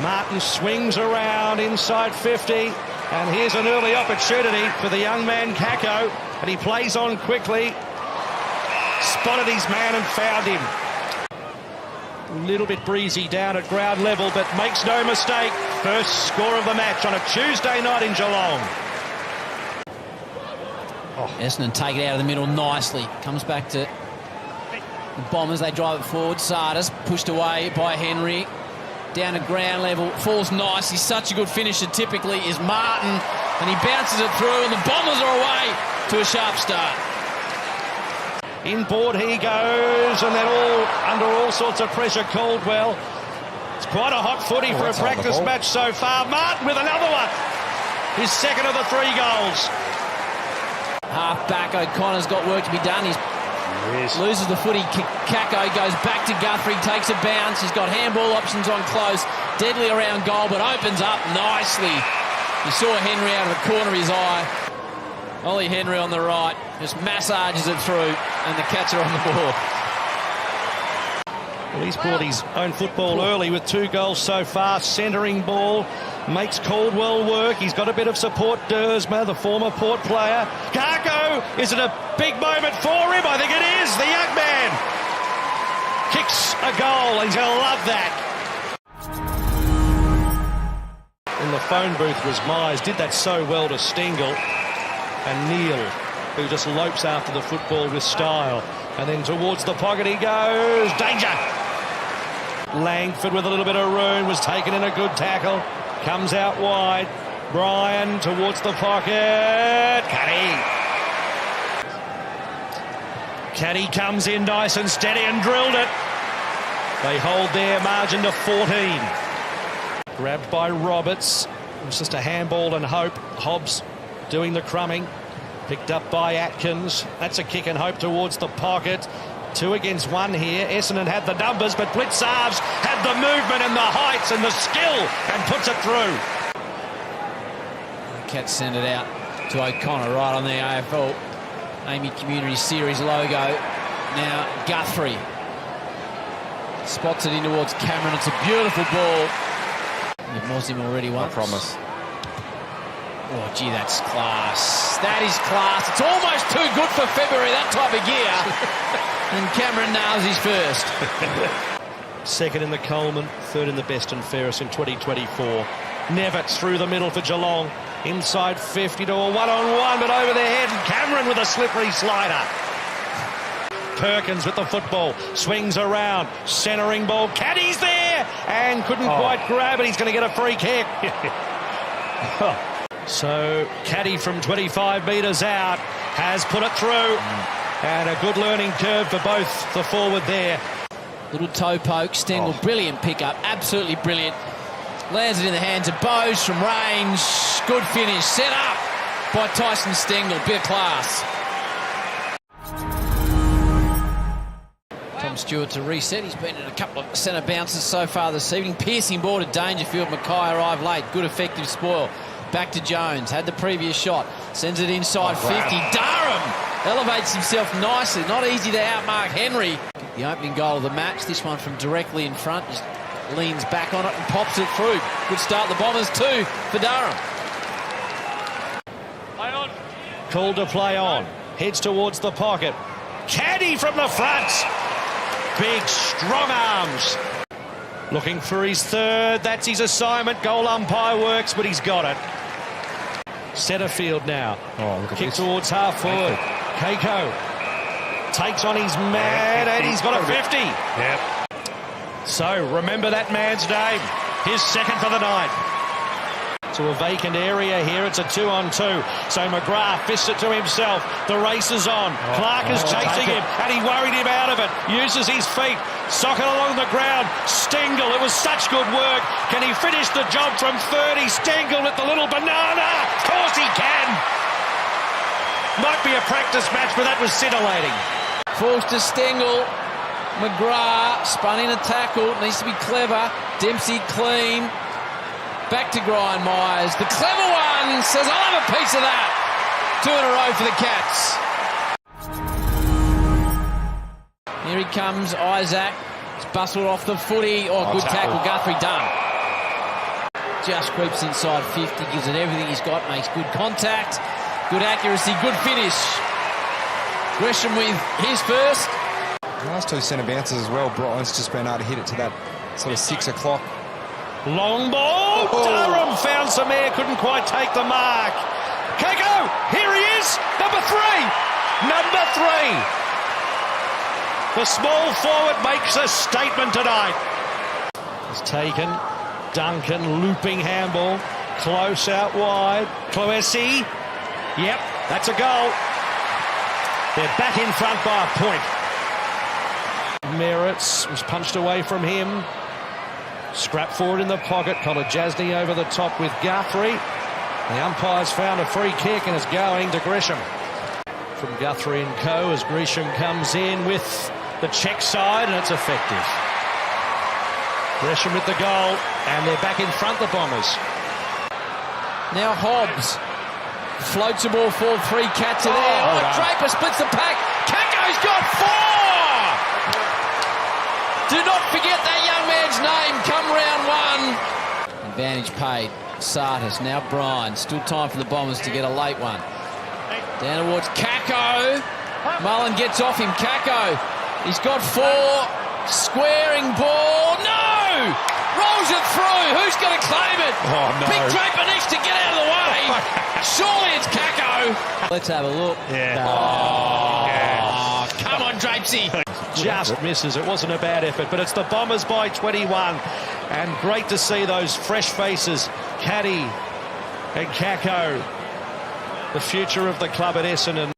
Martin swings around inside 50, and here's an early opportunity for the young man Kako, and he plays on quickly. Spotted his man and found him. A little bit breezy down at ground level, but makes no mistake. First score of the match on a Tuesday night in Geelong. Essendon take it out of the middle nicely. Comes back to the Bombers. They drive it forward. Sardis pushed away by Henry. Down at ground level. Falls nice. He's such a good finisher typically is Martin. And he bounces it through and the Bombers are away to a sharp start. Inboard he goes, and then all under all sorts of pressure. Caldwell. It's quite a hot footy for a practice match so far. Martin with another one. His second of the 3 goals. Half back, O'Connor's got work to be done. He loses the footy. Kako goes back to Guthrie, takes a bounce. He's got handball options on close. Deadly around goal, but opens up nicely. You saw Henry out of the corner of his eye. Ollie Henry on the right, just massages it through, and the Cats are on the board. Well, he's brought his own football early with 2 goals so far. Centering ball makes Caldwell work. He's got a bit of support. Dersma, the former Port player. Kako, is it a big moment for him? I think it is. The young man kicks a goal. He's going to love that. In the phone booth was Myers. Did that so well to Stengel. And Neil, who just lopes after the football with style. And then towards the pocket he goes. Danger! Langford with a little bit of room was taken in a good tackle. Comes out wide. Bryan towards the pocket. Caddy comes in nice and steady and drilled it. They hold their margin to 14. Grabbed by Roberts. It was just a handball and hope. Hobbs doing the crumbing. Picked up by Atkins. That's a kick and hope towards the pocket. 2 against 1 here. Essendon had the numbers, but Blitzarves had the movement and the heights and the skill and puts it through. The Cats send it out to O'Connor right on the AFL AAMI Community Series logo. Now Guthrie spots it in towards Cameron. It's a beautiful ball. You've mossed him already once. I promise. Oh, gee, that's class. That is class. It's almost too good for February, that type of gear. And Cameron nails his first. Second in the Coleman, third in the best and fairest in 2024. Nevitt through the middle for Geelong. Inside 50 to a one-on-one, but over the head. And Cameron with a slippery slider. Perkins with the football. Swings around. Centering ball. Caddy's there. And couldn't quite grab it. He's going to get a free kick. So Caddy from 25 metres out has put it through. And a good learning curve for both the forward there. Little toe poke. Stengel, brilliant pickup. Absolutely brilliant. Lands it in the hands of Bowes from range. Good finish. Set up by Tyson Stengel. Bit of class. Tom Stewart to reset. He's been in a couple of centre bounces so far this evening. Piercing ball to Dangerfield. Mackay arrived late. Good effective spoil. Back to Jones. Had the previous shot. Sends it inside 50. Durham elevates himself nicely. Not easy to outmark Henry. The opening goal of the match. This one from directly in front. Just leans back on it and pops it through. Good start the Bombers too for Durham. Play on. Called to play on. Heads towards the pocket. Caddy from the front. Big strong arms. Looking for his third. That's his assignment. Goal umpire works, but he's got it. Centrefield now. Kick towards half forward. Kako takes on his man, and he's got a 50. Yep. So remember that man's name. His second for the night. To a vacant area here. It's a 2-on-2. So McGrath fists it to himself. The race is on. Clark is chasing him, and he worried him out of it. Uses his feet. Socket along the ground. Stengel, it was such good work. Can he finish the job from 30? Stengel with the little banana. Of course he can. Might be a practice match, but that was scintillating. Falls to Stengel. McGrath spun in a tackle. Needs to be clever. Dempsey clean. Back to Brian Myers. The clever one says, I'll have a piece of that. 2 in a row for the Cats. Here he comes, Isaac. He's bustled off the footy. Oh, good tackle. Guthrie done. just creeps inside 50, gives it everything he's got, makes good contact, good accuracy, good finish. Gresham with his first. Last two centre bounces as well. Brighton's just been able to hit it to that sort of 6 o'clock. Long ball. Oh. Durham found some air, couldn't quite take the mark. Kako, here he is, number 3. Number 3. The small forward makes a statement tonight. It's taken. Duncan looping handball. Close out wide. Cloesi. Yep, that's a goal. They're back in front by a point. Merritts was punched away from him. Scrap forward in the pocket. Colin Jasny over the top with Guthrie. The umpire's found a free kick and is going to Gresham. From Guthrie and co as Gresham comes in with the check side, and it's effective. Gresham with the goal, and they're back in front, the Bombers. Now Hobbs floats the ball forward, 3 cats are there. well done. Draper splits the pack. Kako's got 4! Do not forget that young man's name come round 1. Advantage paid. Sartis, now Bryan. Still time for the Bombers to get a late one. Down towards Kako. Mullen gets off him. Kako. He's got 4. Squaring ball. No! Rolls it through. Who's going to claim it? Oh, no. Big Draper needs to get out of the way. Surely it's Kako. Let's have a look. Yeah. Oh, come on, Drapesy. Just misses. It wasn't a bad effort, but it's the Bombers by 21. And great to see those fresh faces, Caddy and Kako, the future of the club at Essendon.